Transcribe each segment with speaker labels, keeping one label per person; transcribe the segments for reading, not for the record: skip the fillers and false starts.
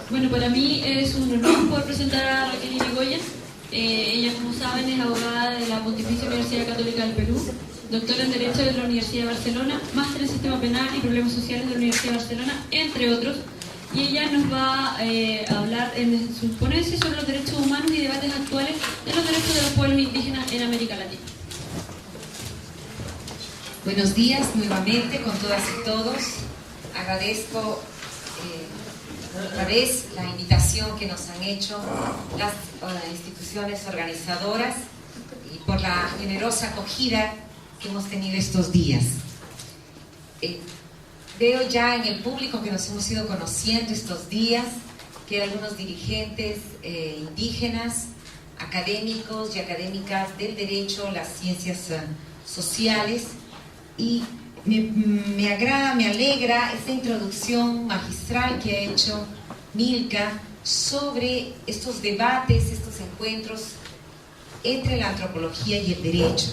Speaker 1: Bueno, para mí es un honor poder presentar a Raquel Irigoyen. Ella, como saben, es abogada de la Pontificia Universidad Católica del Perú, doctora en Derecho de la Universidad de Barcelona, máster en Sistema Penal y Problemas Sociales de la Universidad de Barcelona, entre otros. Y ella nos va a hablar en su ponencia sobre los derechos humanos y debates actuales de los derechos de los pueblos indígenas en América Latina.
Speaker 2: Buenos días nuevamente con todas y todos. Agradezco otra vez la invitación que nos han hecho las instituciones organizadoras y por la generosa acogida que hemos tenido estos días. Veo ya en el público que nos hemos ido conociendo estos días que hay algunos dirigentes indígenas, académicos y académicas del derecho, las ciencias sociales, y me agrada, me alegra esta introducción magistral que ha hecho Milka sobre estos debates, estos encuentros entre la antropología y el derecho.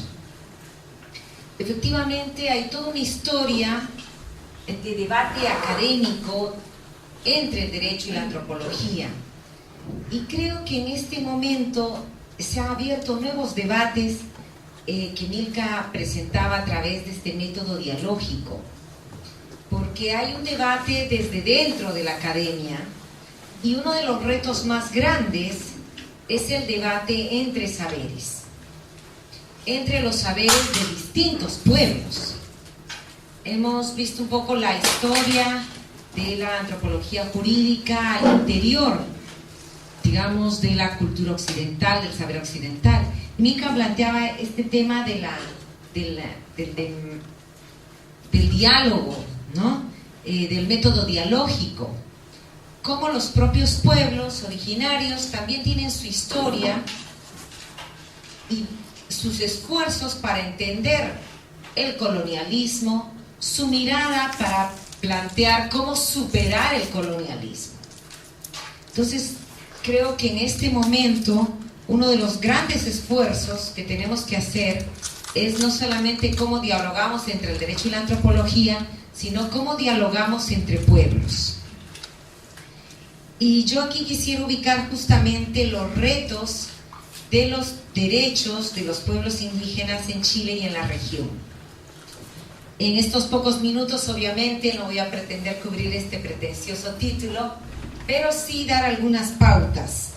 Speaker 2: Efectivamente, hay toda una historia de debate académico entre el derecho y la antropología. Y creo que en este momento se han abierto nuevos debates que Milka presentaba a través de este método dialógico, porque hay un debate desde dentro de la academia y uno de los retos más grandes es el debate entre saberes, entre los saberes de distintos pueblos. Hemos visto un poco la historia de la antropología jurídica al interior, digamos, de la cultura occidental, del saber occidental. Milka planteaba este tema del diálogo, ¿no? Del método dialógico, cómo los propios pueblos originarios también tienen su historia y sus esfuerzos para entender el colonialismo, su mirada para plantear cómo superar el colonialismo. Entonces, creo que en este momento uno de los grandes esfuerzos que tenemos que hacer es no solamente cómo dialogamos entre el derecho y la antropología, sino cómo dialogamos entre pueblos. Y yo aquí quisiera ubicar justamente los retos de los derechos de los pueblos indígenas en Chile y en la región. En estos pocos minutos, obviamente, no voy a pretender cubrir este pretencioso título, pero sí dar algunas pautas.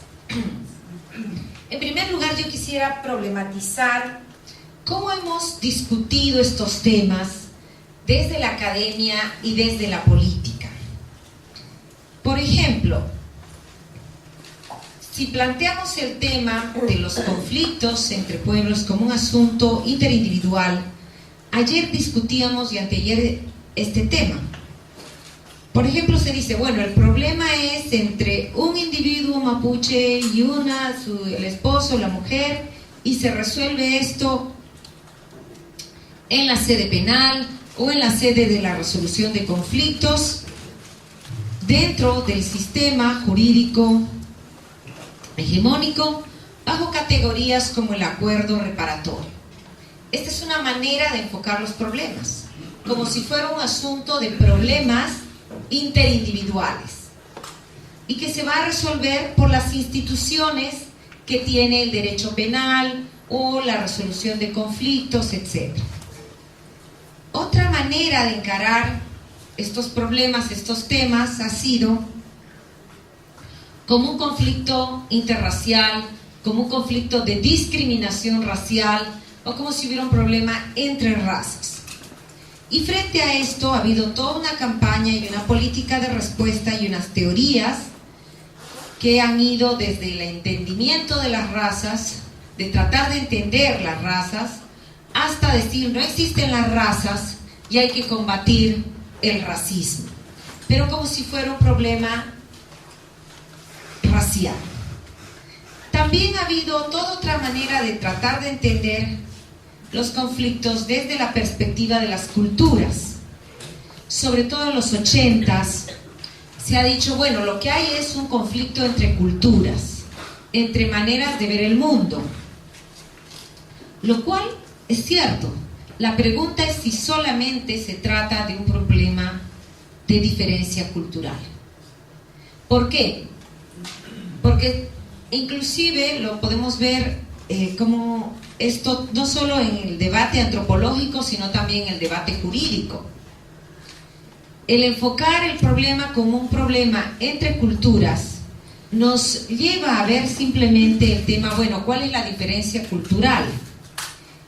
Speaker 2: En primer lugar, yo quisiera problematizar cómo hemos discutido estos temas desde la academia y desde la política. Por ejemplo, si planteamos el tema de los conflictos entre pueblos como un asunto interindividual, ayer discutíamos y anteayer este tema. Por ejemplo, se dice, bueno, el problema es entre un individuo mapuche y el esposo, la mujer, y se resuelve esto en la sede penal o en la sede de la resolución de conflictos dentro del sistema jurídico hegemónico bajo categorías como el acuerdo reparatorio. Esta es una manera de enfocar los problemas, como si fuera un asunto de problemas interindividuales y que se va a resolver por las instituciones que tiene el derecho penal o la resolución de conflictos, etc. Otra manera de encarar estos problemas, estos temas, ha sido como un conflicto interracial, como un conflicto de discriminación racial o como si hubiera un problema entre razas. Y frente a esto ha habido toda una campaña y una política de respuesta y unas teorías que han ido desde el entendimiento de las razas, de tratar de entender las razas, hasta decir no existen las razas y hay que combatir el racismo, pero como si fuera un problema racial. También ha habido toda otra manera de tratar de entender los conflictos desde la perspectiva de las culturas. Sobre todo en los 80s se ha dicho, bueno, lo que hay es un conflicto entre culturas, entre maneras de ver el mundo, lo cual es cierto. La pregunta es si solamente se trata de un problema de diferencia cultural. ¿Por qué? Porque inclusive lo podemos ver como esto no solo en el debate antropológico, sino también en el debate jurídico. El enfocar el problema como un problema entre culturas nos lleva a ver simplemente el tema, bueno, ¿cuál es la diferencia cultural?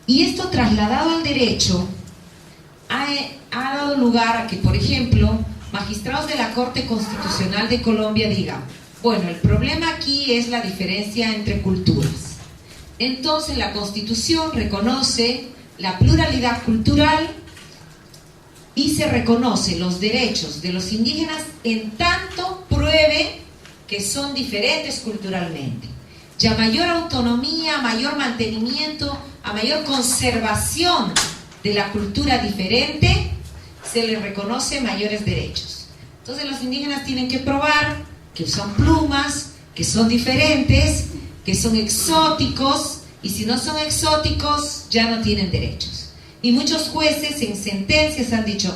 Speaker 2: Y esto trasladado al derecho ha dado lugar a que, por ejemplo, magistrados de la Corte Constitucional de Colombia digan, bueno, el problema aquí es la diferencia entre culturas. Entonces la Constitución reconoce la pluralidad cultural y se reconoce los derechos de los indígenas en tanto pruebe que son diferentes culturalmente. Y a mayor autonomía, a mayor mantenimiento, a mayor conservación de la cultura diferente, se les reconoce mayores derechos. Entonces los indígenas tienen que probar que usan plumas, que son diferentes, que son exóticos, y si no son exóticos, ya no tienen derechos. Y muchos jueces en sentencias han dicho,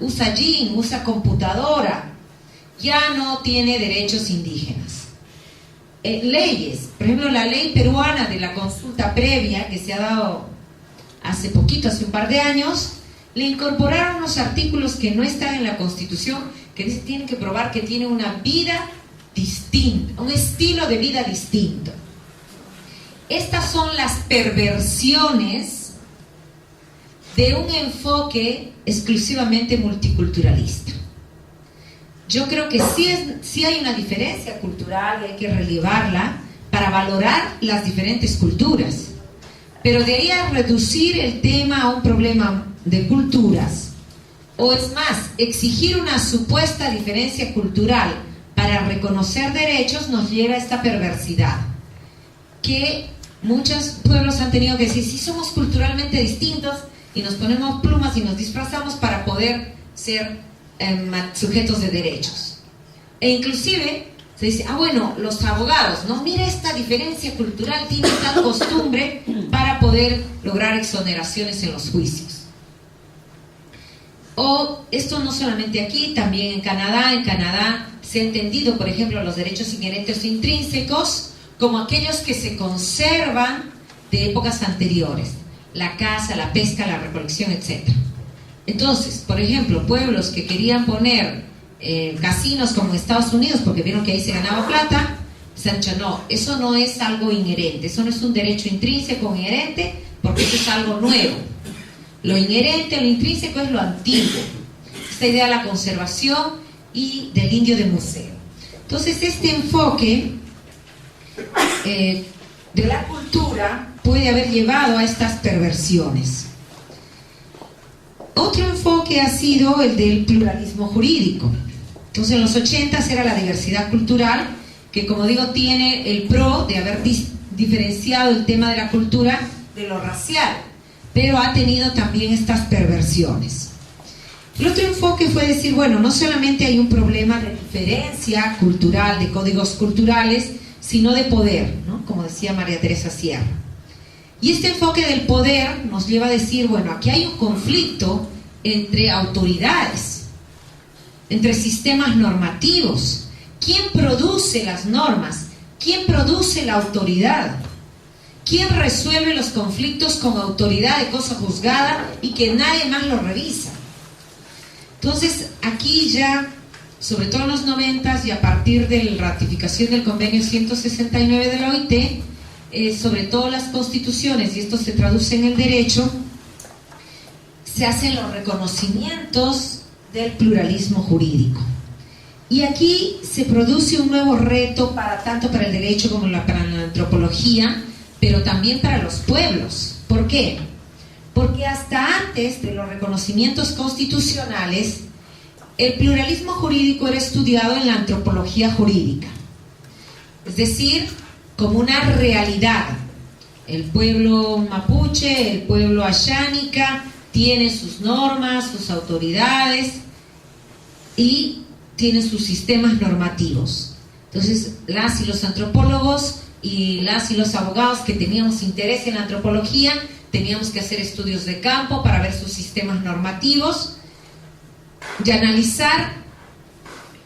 Speaker 2: usa jean, usa computadora, ya no tiene derechos indígenas. Leyes, por ejemplo, la ley peruana de la consulta previa, que se ha dado hace poquito, hace un par de años, le incorporaron unos artículos que no están en la Constitución, que dice que tienen que probar que tiene una vida distinta, un estilo de vida distinto. Estas son las perversiones de un enfoque exclusivamente multiculturalista. Yo creo que sí hay una diferencia cultural y hay que relevarla para valorar las diferentes culturas. Pero de ahí a reducir el tema a un problema de culturas, o es más, exigir una supuesta diferencia cultural para reconocer derechos, nos lleva a esta perversidad. Que muchos pueblos han tenido que decir, sí somos culturalmente distintos, y nos ponemos plumas y nos disfrazamos para poder ser sujetos de derechos. E inclusive se dice, bueno, los abogados, no, mira esta diferencia cultural, tiene tal costumbre para poder lograr exoneraciones en los juicios. O esto no solamente aquí, también en Canadá se ha entendido, por ejemplo, los derechos inherentes o intrínsecos como aquellos que se conservan de épocas anteriores, la caza, la pesca, la recolección, etc. Entonces, por ejemplo, pueblos que querían poner casinos como en Estados Unidos porque vieron que ahí se ganaba plata, se han dicho, no, eso no es algo inherente, eso no es un derecho intrínseco o inherente, porque eso es algo nuevo. Lo inherente, lo intrínseco es lo antiguo. Esta idea de la conservación y del indio de museo. Entonces, este enfoque de la cultura puede haber llevado a estas perversiones. Otro enfoque ha sido el del pluralismo jurídico. Entonces, en los 80s era la diversidad cultural, que como digo, tiene el pro de haber diferenciado el tema de la cultura de lo racial, pero ha tenido también estas perversiones. El otro enfoque fue decir, bueno, no solamente hay un problema de diferencia cultural, de códigos culturales, sino de poder, ¿no? Como decía María Teresa Sierra. Y este enfoque del poder nos lleva a decir, bueno, aquí hay un conflicto entre autoridades, entre sistemas normativos. ¿Quién produce las normas? ¿Quién produce la autoridad? ¿Quién resuelve los conflictos con autoridad de cosa juzgada y que nadie más lo revisa? Entonces, aquí ya, sobre todo en los 90s y a partir de la ratificación del convenio 169 de la OIT, sobre todo las constituciones, y esto se traduce en el derecho, se hacen los reconocimientos del pluralismo jurídico. Y aquí se produce un nuevo reto tanto para el derecho como para la antropología, pero también para los pueblos. ¿Por qué? Porque hasta antes de los reconocimientos constitucionales, el pluralismo jurídico era estudiado en la antropología jurídica. Es decir, como una realidad. El pueblo mapuche, el pueblo ayánica, tiene sus normas, sus autoridades y tienen sus sistemas normativos. Entonces, las y los antropólogos y las y los abogados que teníamos interés en la antropología, teníamos que hacer estudios de campo para ver sus sistemas normativos y analizar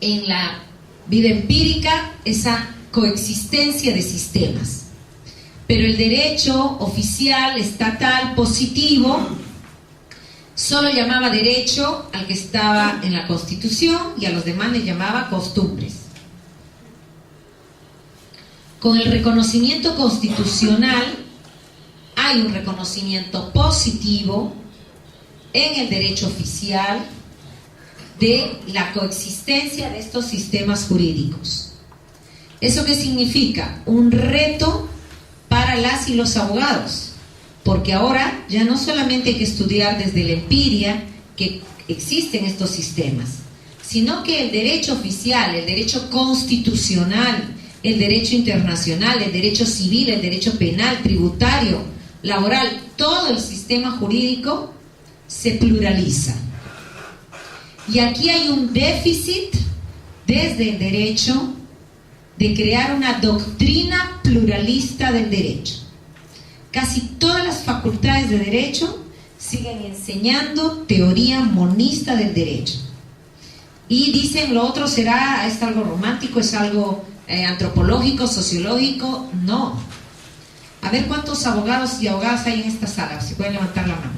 Speaker 2: en la vida empírica, esa coexistencia de sistemas. Pero el derecho oficial, estatal, positivo, solo llamaba derecho al que estaba en la Constitución y a los demás les llamaba costumbres. Con el reconocimiento constitucional hay un reconocimiento positivo en el derecho oficial de la coexistencia de estos sistemas jurídicos. ¿Eso qué significa? Un reto para las y los abogados, porque ahora ya no solamente hay que estudiar desde la empiria que existen estos sistemas, sino que el derecho oficial, el derecho constitucional, el derecho internacional, el derecho civil, el derecho penal, tributario, laboral, todo el sistema jurídico se pluraliza. Y aquí hay un déficit desde el derecho de crear una doctrina pluralista del derecho. Casi todas las facultades de derecho siguen enseñando teoría monista del derecho. Y dicen lo otro será, es algo romántico, es algo antropológico, sociológico. No. A ver cuántos abogados y abogadas hay en esta sala, si pueden levantar la mano.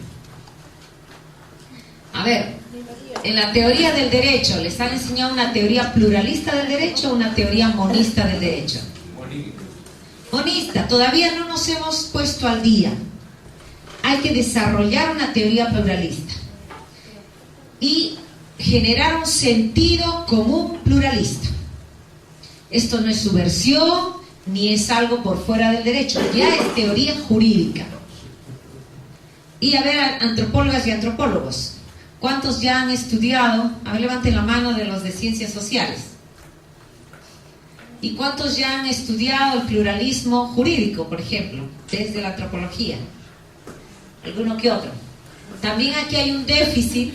Speaker 2: A ver, en la teoría del derecho, ¿les han enseñado una teoría pluralista del derecho o una teoría monista del derecho? Monista, todavía no nos hemos puesto al día. Hay que desarrollar una teoría pluralista y generar un sentido común pluralista. Esto no es subversión ni es algo por fuera del derecho, ya es teoría jurídica. Y a ver, antropólogas y antropólogos, ¿cuántos ya han estudiado? A ver, levanten la mano de los de ciencias sociales. ¿Y cuántos ya han estudiado el pluralismo jurídico, por ejemplo, desde la antropología? ¿Alguno que otro? También aquí hay un déficit.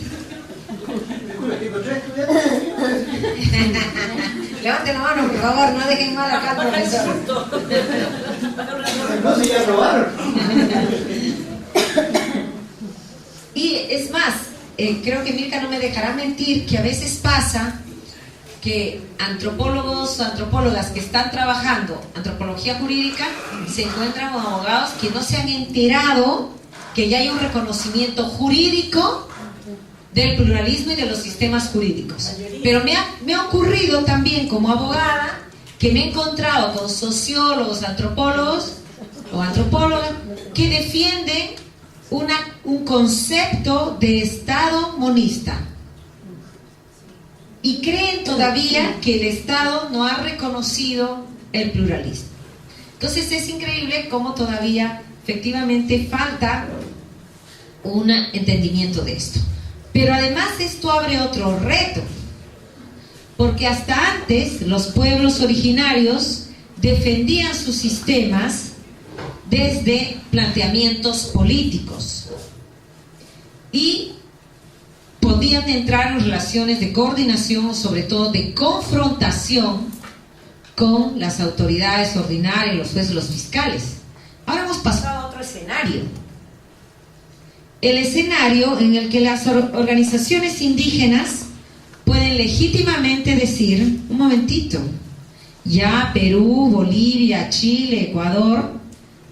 Speaker 2: Levanten la mano, por favor, no dejen mal acá al profesor.
Speaker 3: No, si ya robaron.
Speaker 2: Y es más, creo que Mirka no me dejará mentir, que a veces pasa que antropólogos o antropólogas que están trabajando antropología jurídica se encuentran con abogados que no se han enterado que ya hay un reconocimiento jurídico del pluralismo y de los sistemas jurídicos. Pero me ha ocurrido también como abogada que me he encontrado con sociólogos, antropólogos o antropólogas que defienden un concepto de Estado monista y creen todavía que el Estado no ha reconocido el pluralismo. Entonces es increíble cómo todavía efectivamente falta un entendimiento de esto. Pero además esto abre otro reto, porque hasta antes los pueblos originarios defendían sus sistemas desde planteamientos políticos y podían entrar en relaciones de coordinación o sobre todo de confrontación con las autoridades ordinarias, los jueces, los fiscales. Ahora hemos pasado a otro escenario. El escenario en el que las organizaciones indígenas pueden legítimamente decir, un momentito, ya Perú, Bolivia, Chile, Ecuador,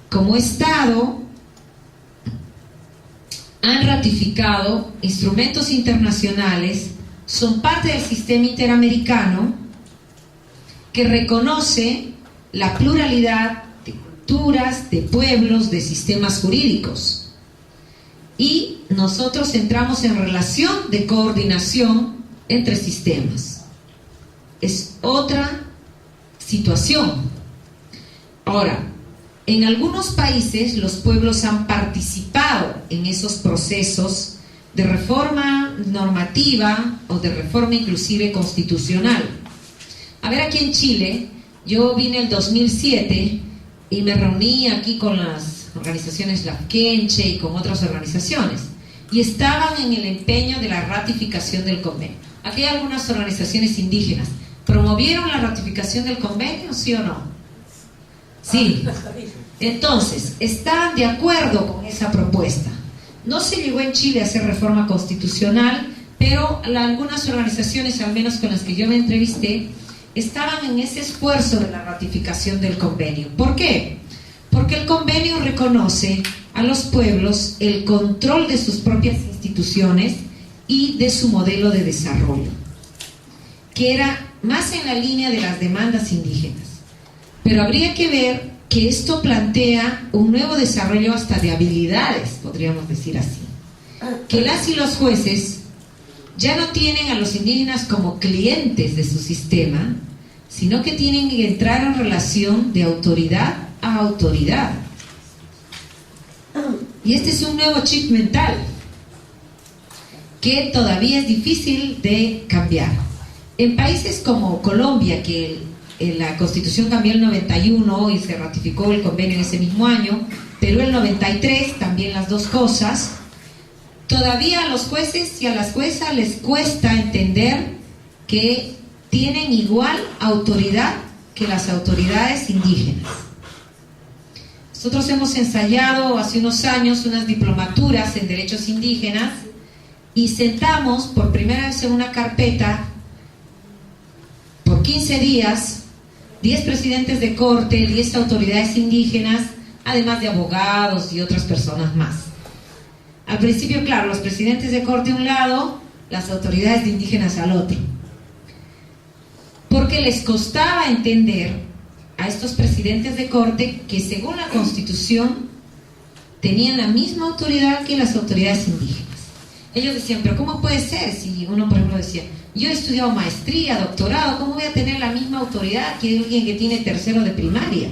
Speaker 2: como Estado, han ratificado instrumentos internacionales, son parte del sistema interamericano que reconoce la pluralidad de culturas, de pueblos, de sistemas jurídicos. Y nosotros entramos en relación de coordinación entre sistemas. Es otra situación. Ahora, en algunos países los pueblos han participado en esos procesos de reforma normativa o de reforma inclusive constitucional. A ver, aquí en Chile, yo vine el 2007 y me reuní aquí con las organizaciones Lafkenche y con otras organizaciones y estaban en el empeño de la ratificación del convenio. Aquí hay algunas organizaciones indígenas. ¿Promovieron la ratificación del convenio, sí o no? Sí. Entonces, estaban de acuerdo con esa propuesta. No se llegó en Chile a hacer reforma constitucional, pero algunas organizaciones, al menos con las que yo me entrevisté, estaban en ese esfuerzo de la ratificación del convenio. ¿Por qué? Porque el convenio reconoce a los pueblos el control de sus propias instituciones y de su modelo de desarrollo, que era más en la línea de las demandas indígenas. Pero habría que ver que esto plantea un nuevo desarrollo hasta de habilidades, podríamos decir así. Que las y los jueces ya no tienen a los indígenas como clientes de su sistema, sino que tienen que entrar en relación de autoridad a autoridad. Y este es un nuevo chip mental que todavía es difícil de cambiar. En países como Colombia, que la Constitución cambió el 91 y se ratificó el convenio en ese mismo año, Perú el 93, también las dos cosas, todavía a los jueces y a las juezas les cuesta entender que tienen igual autoridad que las autoridades indígenas. Nosotros hemos ensayado hace unos años unas diplomaturas en derechos indígenas y sentamos por primera vez en una carpeta por 15 días 10 presidentes de corte, 10 autoridades indígenas, además de abogados y otras personas más. Al principio, claro, los presidentes de corte a un lado, las autoridades de indígenas al otro, porque les costaba entender a estos presidentes de corte que según la Constitución tenían la misma autoridad que las autoridades indígenas. Ellos decían, pero ¿cómo puede ser? Si uno, por ejemplo, decía, yo he estudiado maestría, doctorado, ¿cómo voy a tener la misma autoridad que alguien que tiene tercero de primaria?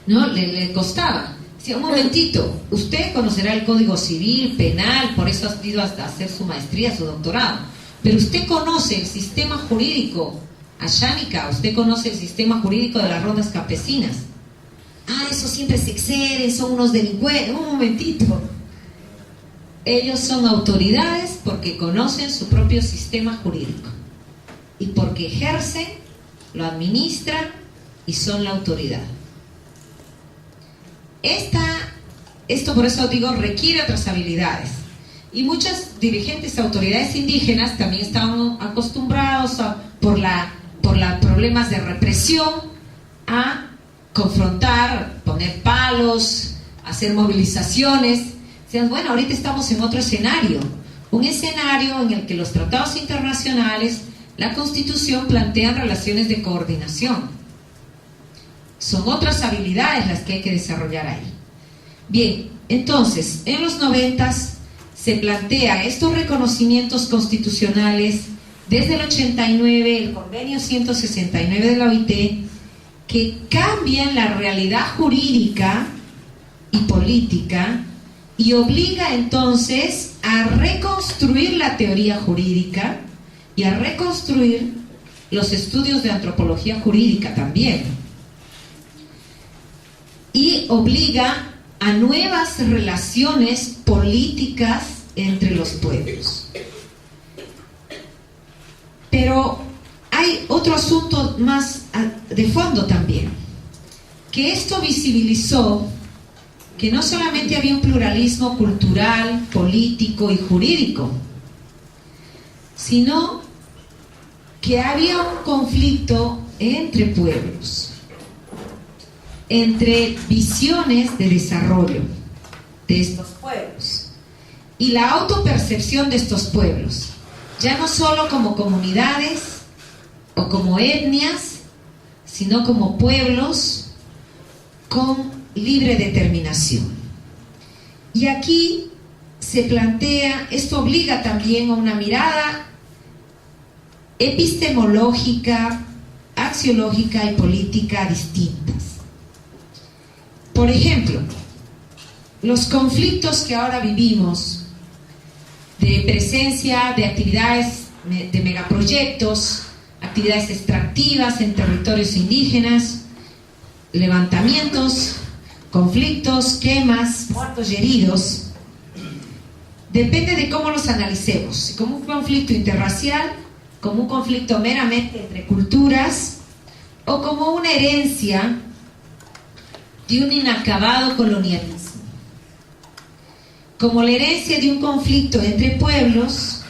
Speaker 2: ¿No? Le costaba. Decía, un momentito, usted conocerá el Código Civil, Penal, por eso ha ido hasta hacer su maestría, su doctorado, pero usted conoce el sistema jurídico Ashánica, usted conoce el sistema jurídico de las rondas campesinas. Ah, eso siempre se exceden, son unos delincuentes. Un momentito. Ellos son autoridades porque conocen su propio sistema jurídico y porque ejercen, lo administran y son la autoridad. Esto por eso digo, requiere otras habilidades. Y muchas dirigentes autoridades indígenas también estaban acostumbrados por problemas de represión a confrontar, poner palos, hacer movilizaciones. Decían, bueno, ahorita estamos en otro escenario, un escenario en el que los tratados internacionales, la Constitución plantean relaciones de coordinación. Son otras habilidades las que hay que desarrollar ahí. Bien, entonces, en los 90s se plantea estos reconocimientos constitucionales desde el 89, el convenio 169 de la OIT, que cambian la realidad jurídica y política y obliga entonces a reconstruir la teoría jurídica y a reconstruir los estudios de antropología jurídica también. Y obliga a nuevas relaciones políticas entre los pueblos. Pero hay otro asunto más de fondo también, que esto visibilizó que no solamente había un pluralismo cultural, político y jurídico, sino que había un conflicto entre pueblos, entre visiones de desarrollo de estos pueblos y la autopercepción de estos pueblos, ya no solo como comunidades o como etnias, sino como pueblos con libre determinación. Y aquí se plantea, esto obliga también a una mirada epistemológica, axiológica y política distintas. Por ejemplo, los conflictos que ahora vivimos de presencia de actividades de megaproyectos, actividades extractivas en territorios indígenas, levantamientos, conflictos, quemas, muertos y heridos, depende de cómo los analicemos, como un conflicto interracial, como un conflicto meramente entre culturas o como una herencia de un inacabado colonialismo, como la herencia de un conflicto entre pueblos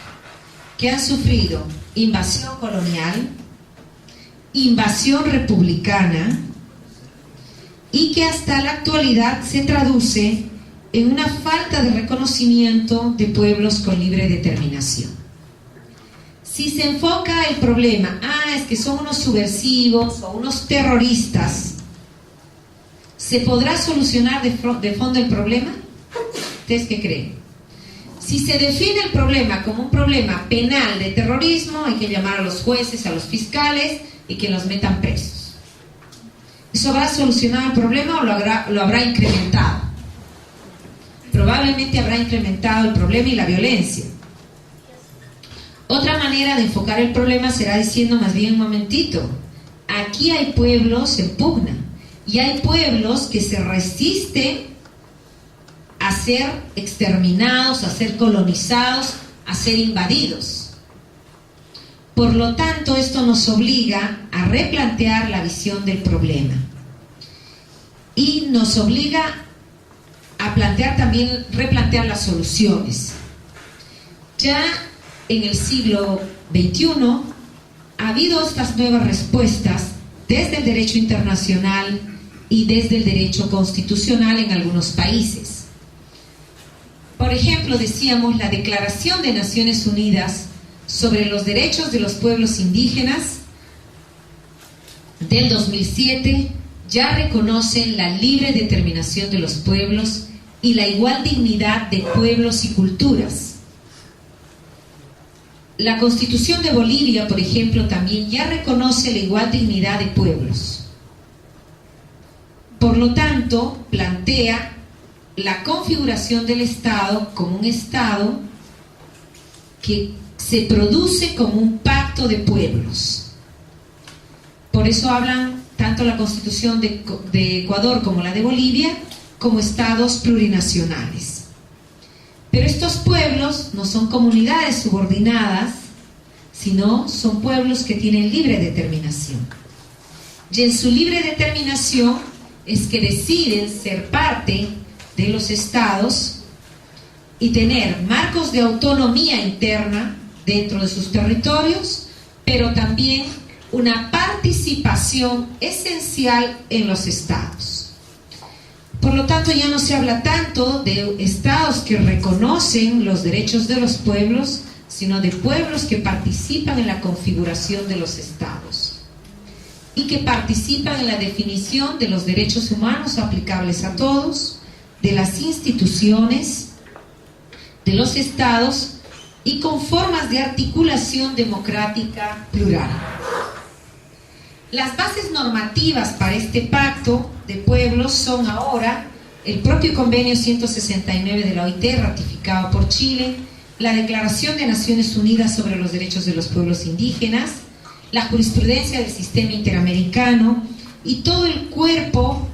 Speaker 2: que han sufrido invasión colonial, invasión republicana, y que hasta la actualidad se traduce en una falta de reconocimiento de pueblos con libre determinación. Si se enfoca el problema, es que son unos subversivos o unos terroristas, ¿se podrá solucionar de fondo el problema? ¿Ustedes qué creen? Si se define el problema como un problema penal de terrorismo, hay que llamar a los jueces, a los fiscales y que los metan presos. ¿Eso habrá solucionado el problema o lo habrá incrementado? Probablemente habrá incrementado el problema y la violencia. Otra manera de enfocar el problema será diciendo más bien, un momentito, aquí hay pueblos en pugna y hay pueblos que se resisten a ser exterminados, a ser colonizados, a ser invadidos. Por lo tanto, esto nos obliga a replantear la visión del problema y nos obliga a replantear las soluciones. Ya en el siglo XXI ha habido estas nuevas respuestas desde el derecho internacional y desde el derecho constitucional en algunos países. Por ejemplo, decíamos, la Declaración de Naciones Unidas sobre los Derechos de los Pueblos Indígenas del 2007 ya reconocen la libre determinación de los pueblos y la igual dignidad de pueblos y culturas. La Constitución de Bolivia, por ejemplo, también ya reconoce la igual dignidad de pueblos. Por lo tanto, plantea la configuración del Estado como un Estado que se produce como un pacto de pueblos. Por eso hablan tanto la Constitución de Ecuador como la de Bolivia como estados plurinacionales. Pero estos pueblos no son comunidades subordinadas, sino son pueblos que tienen libre determinación. Y en su libre determinación es que deciden ser parte de los estados y tener marcos de autonomía interna dentro de sus territorios, pero también una participación esencial en los estados. Por lo tanto, ya no se habla tanto de estados que reconocen los derechos de los pueblos, sino de pueblos que participan en la configuración de los estados y que participan en la definición de los derechos humanos aplicables a todos, de las instituciones, de los estados y con formas de articulación democrática plural. Las bases normativas para este pacto de pueblos son ahora el propio Convenio 169 de la OIT, ratificado por Chile, la Declaración de Naciones Unidas sobre los Derechos de los Pueblos Indígenas, la jurisprudencia del sistema interamericano y todo el cuerpo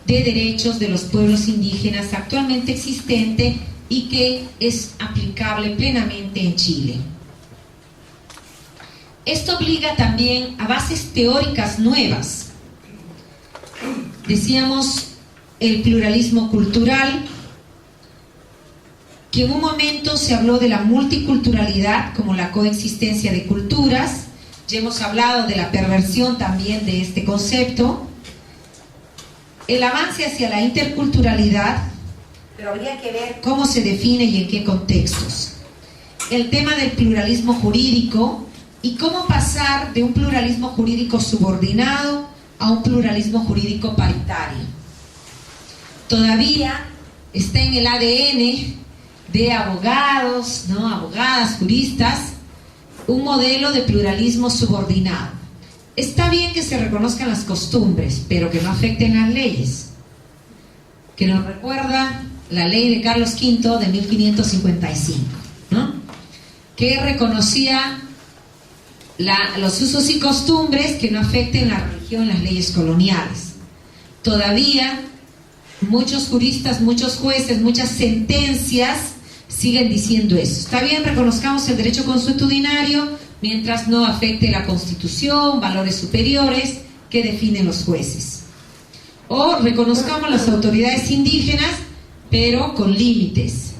Speaker 2: de derechos de los pueblos indígenas actualmente existente y que es aplicable plenamente en Chile. Esto obliga también a bases teóricas nuevas. Decíamos el pluralismo cultural, que en un momento se habló de la multiculturalidad como la coexistencia de culturas. Ya hemos hablado de la perversión también de este concepto. El avance hacia la interculturalidad, pero habría que ver cómo se define y en qué contextos. El tema del pluralismo jurídico y cómo pasar de un pluralismo jurídico subordinado a un pluralismo jurídico paritario. Todavía está en el ADN de abogados, ¿no? Abogadas, juristas, un modelo de pluralismo subordinado. Está bien que se reconozcan las costumbres, pero que no afecten las leyes. Que nos recuerda la ley de Carlos V de 1555, ¿no? Que reconocía los usos y costumbres que no afecten la religión, las leyes coloniales. Todavía muchos juristas, muchos jueces, muchas sentencias siguen diciendo eso. Está bien, reconozcamos el derecho consuetudinario mientras no afecte la Constitución, valores superiores que definen los jueces. O reconozcamos las autoridades indígenas, pero con límites.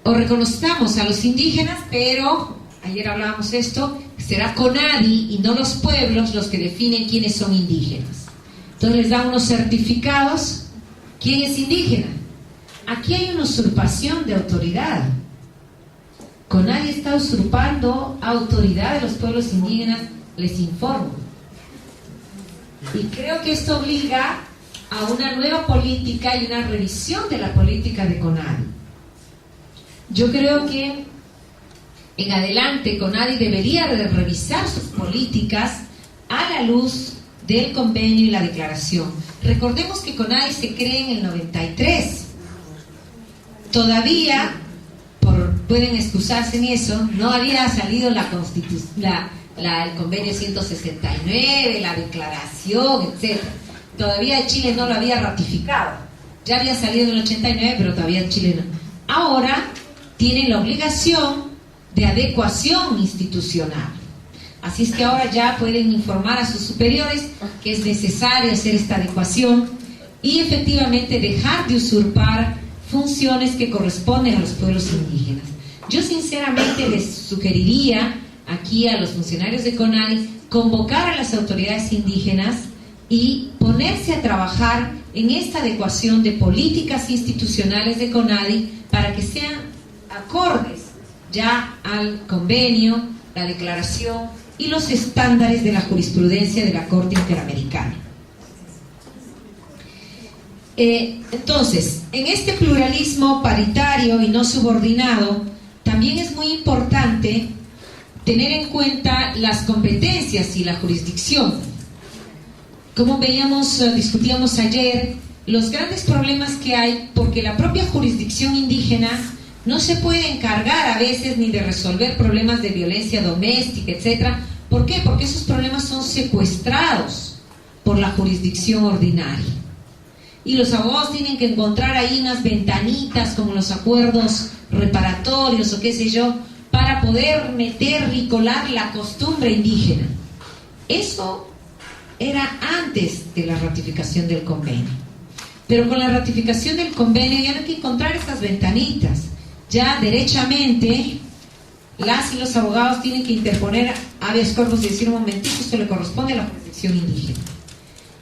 Speaker 2: O reconozcamos a los indígenas, pero
Speaker 3: ayer hablábamos esto, será CONADI y no los pueblos los que definen quiénes son indígenas. Entonces les dan unos certificados. ¿Quién es indígena? Aquí hay una usurpación de autoridad. CONADI está usurpando autoridad de los pueblos indígenas, les informo. Y creo que esto obliga a una nueva política y una revisión de la política de CONADI. Yo creo que en adelante CONADI debería de revisar sus políticas a la luz del convenio y la declaración. Recordemos que CONADI se crea en el 93. Todavía, pueden excusarse en eso, no había salido el convenio 169, la declaración, etc. Todavía Chile no lo había ratificado. Ya había salido en el 89, pero todavía Chile no. Ahora tienen la obligación de adecuación institucional. Así es que ahora ya pueden informar a sus superiores que es necesario hacer esta adecuación y efectivamente dejar de usurpar funciones que corresponden a los pueblos indígenas. Yo sinceramente les sugeriría aquí a los funcionarios de CONADI convocar a las autoridades indígenas y ponerse a trabajar en esta adecuación de políticas institucionales de CONADI para que sean acordes ya al convenio, la declaración y los estándares de la jurisprudencia de la Corte Interamericana. Entonces, en este pluralismo paritario y no subordinado, también es muy importante tener en cuenta las competencias y la jurisdicción. Como veíamos, discutíamos ayer, los grandes problemas que hay, porque la propia jurisdicción indígena no se puede encargar a veces ni de resolver problemas de violencia doméstica, etcétera. ¿Por qué? Porque esos problemas son secuestrados por la jurisdicción ordinaria. Y los abogados tienen que encontrar ahí unas ventanitas como los acuerdos reparatorios o qué sé yo, para poder meter y colar la costumbre indígena. Eso era antes de la ratificación del convenio. Pero con la ratificación del convenio ya no hay que encontrar esas ventanitas. Ya derechamente las y los abogados tienen que interponer habeas corpus y decir: un momentito, esto le corresponde a la jurisdicción indígena.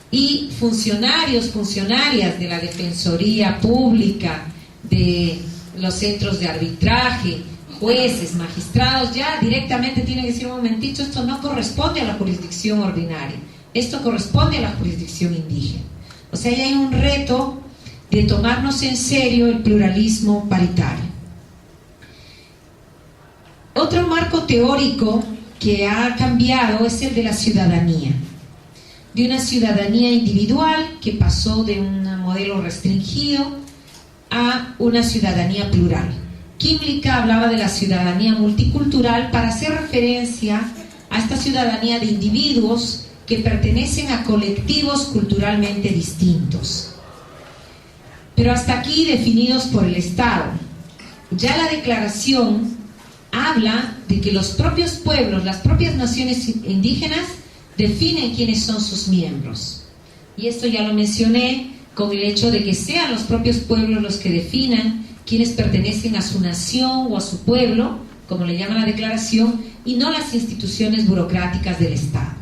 Speaker 3: Y funcionarios, funcionarias de la Defensoría Pública, de los centros de arbitraje, jueces, magistrados, ya directamente tienen que decir: un momentito, esto no corresponde a la jurisdicción ordinaria, esto corresponde a la jurisdicción indígena. O sea, ya hay un reto de tomarnos en serio el pluralismo paritario. Otro marco teórico que ha cambiado es el de la ciudadanía. De una ciudadanía individual que pasó de un modelo restringido a una ciudadanía plural. Kimlicka hablaba de la ciudadanía multicultural para hacer referencia a esta ciudadanía de individuos que pertenecen a colectivos culturalmente distintos, pero hasta aquí definidos por el Estado. Ya la declaración habla de que los propios pueblos, las propias naciones indígenas definen quiénes son sus miembros, y esto ya lo mencioné con el hecho de que sean los propios pueblos los que definan quienes pertenecen a su nación o a su pueblo, como le llama la declaración, y no las instituciones burocráticas del Estado.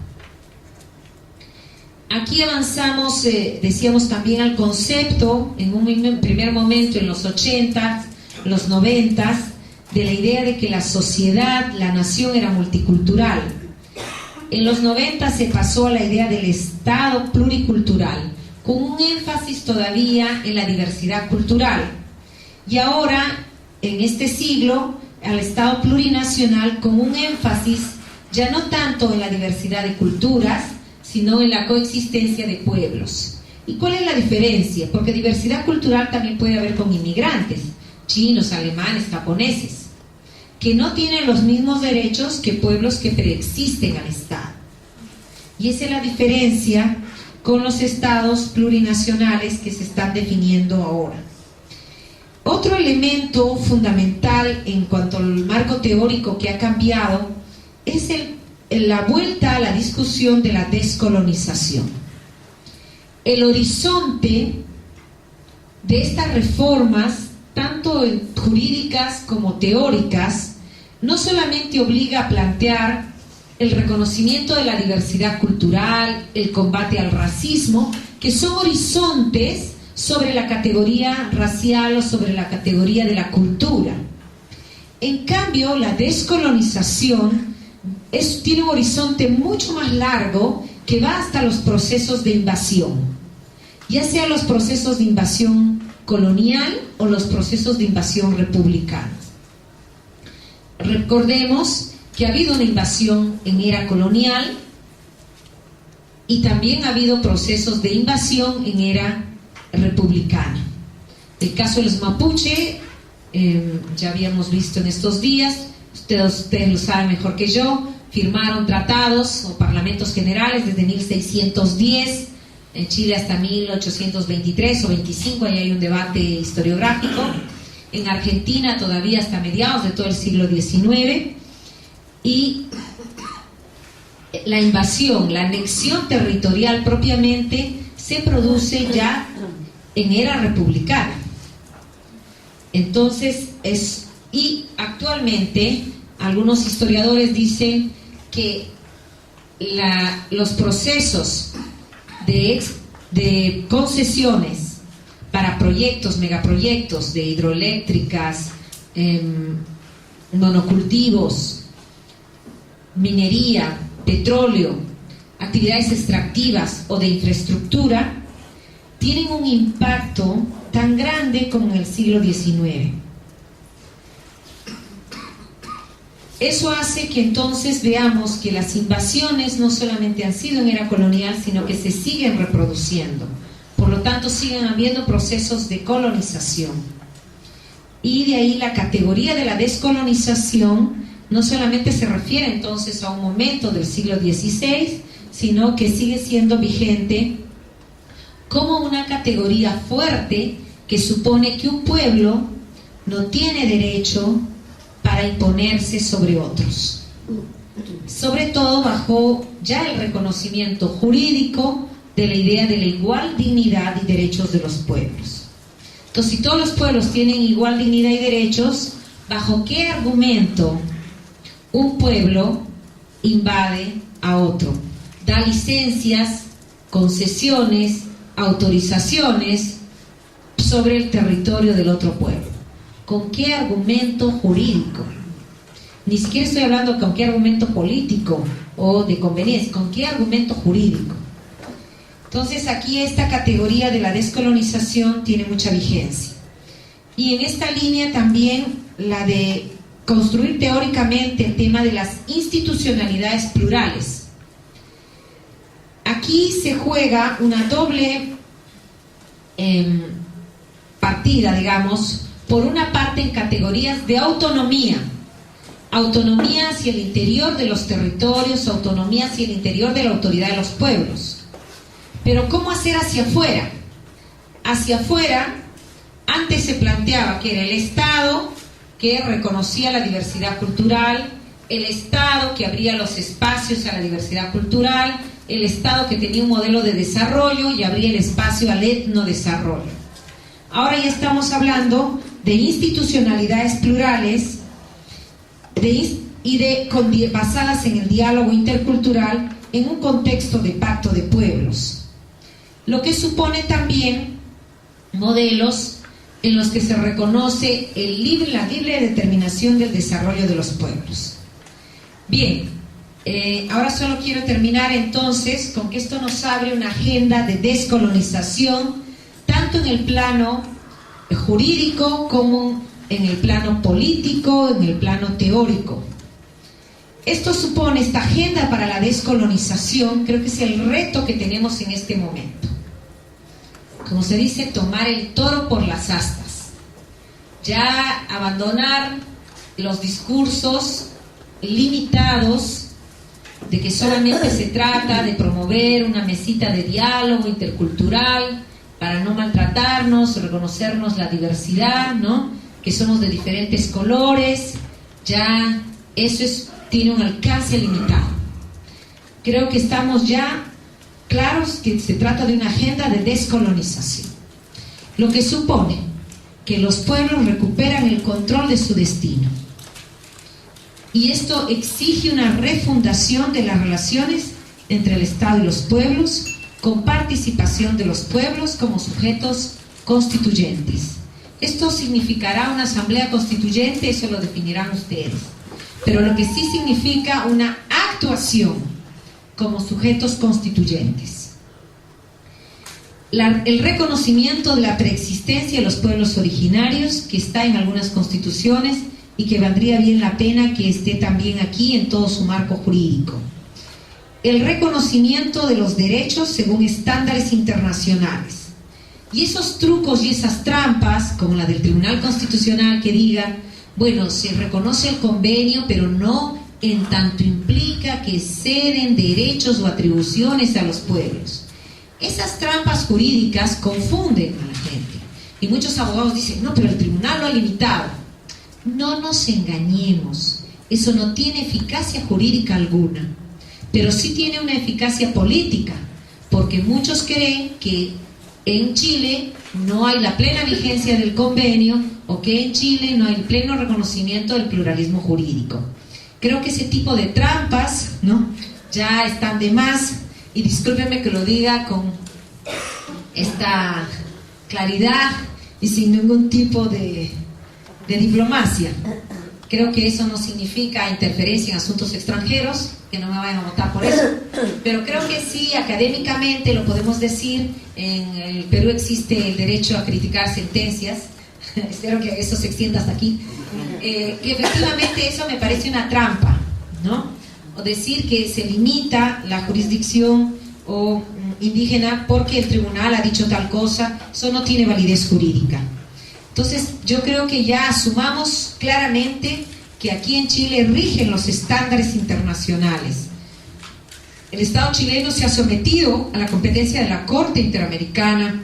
Speaker 3: Aquí avanzamos, decíamos también al concepto, en un primer momento en los 80, los 90, de la idea de que la sociedad, la nación era multicultural. En los 90 se pasó a la idea del Estado pluricultural, con un énfasis todavía en la diversidad cultural. Y ahora, en este siglo, al Estado plurinacional con un énfasis ya no tanto en la diversidad de culturas, sino en la coexistencia de pueblos. ¿Y cuál es la diferencia? Porque diversidad cultural también puede haber con inmigrantes, chinos, alemanes, japoneses, que no tienen los mismos derechos que pueblos que preexisten al Estado. Y esa es la diferencia con los estados plurinacionales que se están definiendo ahora. Otro elemento fundamental en cuanto al marco teórico que ha cambiado es la vuelta a la discusión de la descolonización. El horizonte de estas reformas, tanto jurídicas como teóricas, no solamente obliga a plantear el reconocimiento de la diversidad cultural, el combate al racismo, que son horizontes sobre la categoría racial o sobre la categoría de la cultura. En cambio, la descolonización tiene un horizonte mucho más largo que va hasta los procesos de invasión, ya sea los procesos de invasión colonial o los procesos de invasión republicana. Recordemos que ha habido una invasión en era colonial y también ha habido procesos de invasión en era republicana. El caso de los mapuche, ya habíamos visto en estos días, ustedes lo saben mejor que yo, firmaron tratados o parlamentos generales desde 1610, en Chile hasta 1823 o 25, ahí hay un debate historiográfico, en Argentina todavía hasta mediados de todo el siglo XIX, y la invasión, la anexión territorial propiamente se produce ya en era republicana. Entonces, y actualmente algunos historiadores dicen que los procesos de concesiones para proyectos, megaproyectos de hidroeléctricas, monocultivos, minería, petróleo, actividades extractivas o de infraestructura, tienen un impacto tan grande como en el siglo XIX. Eso hace que entonces veamos que las invasiones no solamente han sido en era colonial, sino que se siguen reproduciendo. Por lo tanto, siguen habiendo procesos de colonización. Y de ahí la categoría de la descolonización no solamente se refiere entonces a un momento del siglo XVI, sino que sigue siendo vigente como una categoría fuerte que supone que un pueblo no tiene derecho para imponerse sobre otros, sobre todo bajo ya el reconocimiento jurídico de la idea de la igual dignidad y derechos de los pueblos. Entonces, si todos los pueblos tienen igual dignidad y derechos, ¿bajo qué argumento un pueblo invade a otro? Da licencias, concesiones, autorizaciones sobre el territorio del otro pueblo. ¿Con qué argumento jurídico? Ni siquiera estoy hablando con qué argumento político o de conveniencia, con qué argumento jurídico. Entonces aquí esta categoría de la descolonización tiene mucha vigencia. Y en esta línea también la de construir teóricamente el tema de las institucionalidades plurales. Aquí se juega una doble partida, digamos, por una parte en categorías de autonomía, autonomía hacia el interior de los territorios, autonomía hacia el interior de la autoridad de los pueblos. Pero ¿cómo hacer hacia afuera? Hacia afuera, antes se planteaba que era el Estado que reconocía la diversidad cultural, el Estado que abría los espacios a la diversidad cultural, el Estado que tenía un modelo de desarrollo y abría el espacio al etnodesarrollo. Ahora ya estamos hablando de institucionalidades plurales basadas en el diálogo intercultural en un contexto de pacto de pueblos, lo que supone también modelos en los que se reconoce la libre determinación del desarrollo de los pueblos. Bien, ahora solo quiero terminar entonces con que esto nos abre una agenda de descolonización, tanto en el plano jurídico como en el plano político, en el plano teórico. Esto supone, esta agenda para la descolonización, creo que es el reto que tenemos en este momento. Como se dice, tomar el toro por las astas. Ya abandonar los discursos limitados de que solamente se trata de promover una mesita de diálogo intercultural para no maltratarnos, reconocernos la diversidad, ¿no? Que somos de diferentes colores. Ya eso tiene un alcance limitado. Creo que estamos ya claros que se trata de una agenda de descolonización, lo que supone que los pueblos recuperan el control de su destino. y esto exige una refundación de las relaciones entre el Estado y los pueblos, con participación de los pueblos como sujetos constituyentes. Esto significará una asamblea constituyente, eso lo definirán ustedes, pero lo que sí significa una actuación como sujetos constituyentes. El reconocimiento de la preexistencia de los pueblos originarios, que está en algunas constituciones y que valdría bien la pena que esté también aquí en todo su marco jurídico. El reconocimiento de los derechos según estándares internacionales. Y esos trucos y esas trampas, como la del Tribunal Constitucional, que diga, bueno, se reconoce el convenio, pero no en tanto implica que ceden derechos o atribuciones a los pueblos. Esas trampas jurídicas confunden a la gente. Y muchos abogados dicen, no, pero el tribunal lo ha limitado. No nos engañemos, eso no tiene eficacia jurídica alguna, pero sí tiene una eficacia política, porque muchos creen que en Chile no hay la plena vigencia del convenio o que en Chile no hay el pleno reconocimiento del pluralismo jurídico. Creo que ese tipo de trampas, ¿no?, ya están de más, y discúlpenme que lo diga con esta claridad y sin ningún tipo de diplomacia. Creo que eso no significa interferencia en asuntos extranjeros, que no me vayan a votar por eso, pero creo que sí, académicamente lo podemos decir. En el Perú existe el derecho a criticar sentencias, espero que eso se extienda hasta aquí, que efectivamente eso me parece una trampa, ¿no? O decir que se limita la jurisdicción o indígena porque el tribunal ha dicho tal cosa, eso no tiene validez jurídica. Entonces, yo creo que ya asumamos claramente que aquí en Chile rigen los estándares internacionales. El Estado chileno se ha sometido a la competencia de la Corte Interamericana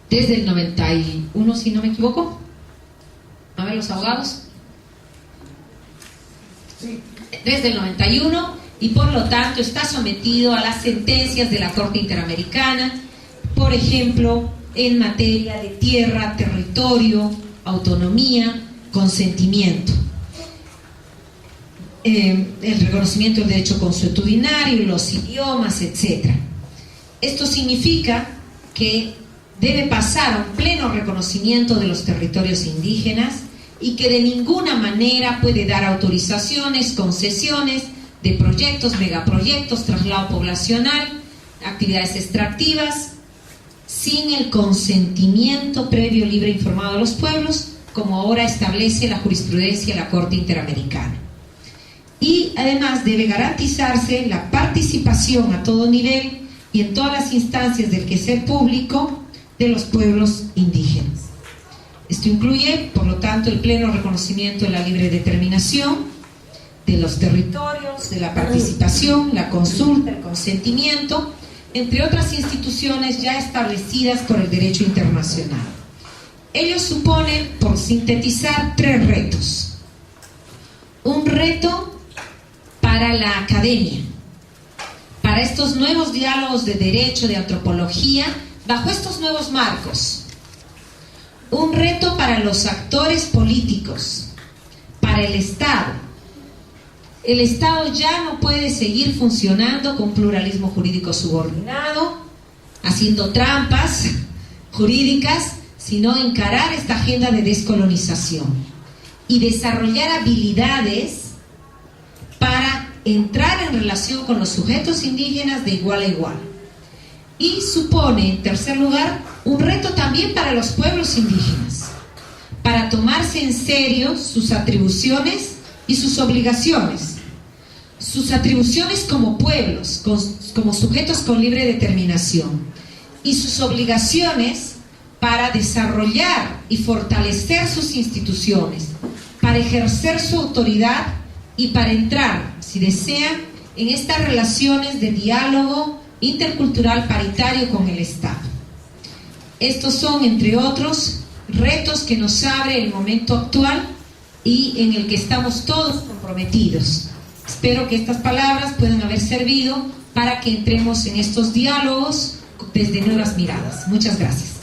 Speaker 3: desde el 91, si no me equivoco. A ver, los abogados. Desde el 91, y por lo tanto está sometido a las sentencias de la Corte Interamericana, por ejemplo, en materia de tierra, territorio, autonomía, consentimiento, el reconocimiento del derecho consuetudinario, los idiomas, etc. Esto significa que debe pasar a un pleno reconocimiento de los territorios indígenas y que de ninguna manera puede dar autorizaciones, concesiones de proyectos, megaproyectos, traslado poblacional, actividades extractivas, sin el consentimiento previo, libre e informado de los pueblos, como ahora establece la jurisprudencia de la Corte Interamericana. Y además debe garantizarse la participación a todo nivel y en todas las instancias del quehacer público de los pueblos indígenas. Esto incluye, por lo tanto, el pleno reconocimiento de la libre determinación de los territorios, de la participación, la consulta, el consentimiento, entre otras instituciones ya establecidas por el derecho internacional. Ello supone, por sintetizar, 3 retos. Un reto para la academia, para estos nuevos diálogos de derecho, de antropología, bajo estos nuevos marcos. Un reto para los actores políticos, para el Estado. El Estado ya no puede seguir funcionando con pluralismo jurídico subordinado, haciendo trampas jurídicas, sino encarar esta agenda de descolonización y desarrollar habilidades para entrar en relación con los sujetos indígenas de igual a igual. Y supone, en tercer lugar, un reto también para los pueblos indígenas, para tomarse en serio sus atribuciones y sus obligaciones. Sus atribuciones como pueblos, como sujetos con libre determinación, y sus obligaciones para desarrollar y fortalecer sus instituciones, para ejercer su autoridad y para entrar, si desean, en estas relaciones de diálogo intercultural paritario con el Estado. Estos son, entre otros, retos que nos abre el momento actual y en el que estamos todos comprometidos. Espero que estas palabras puedan haber servido para que entremos en estos diálogos desde nuevas miradas. Muchas gracias.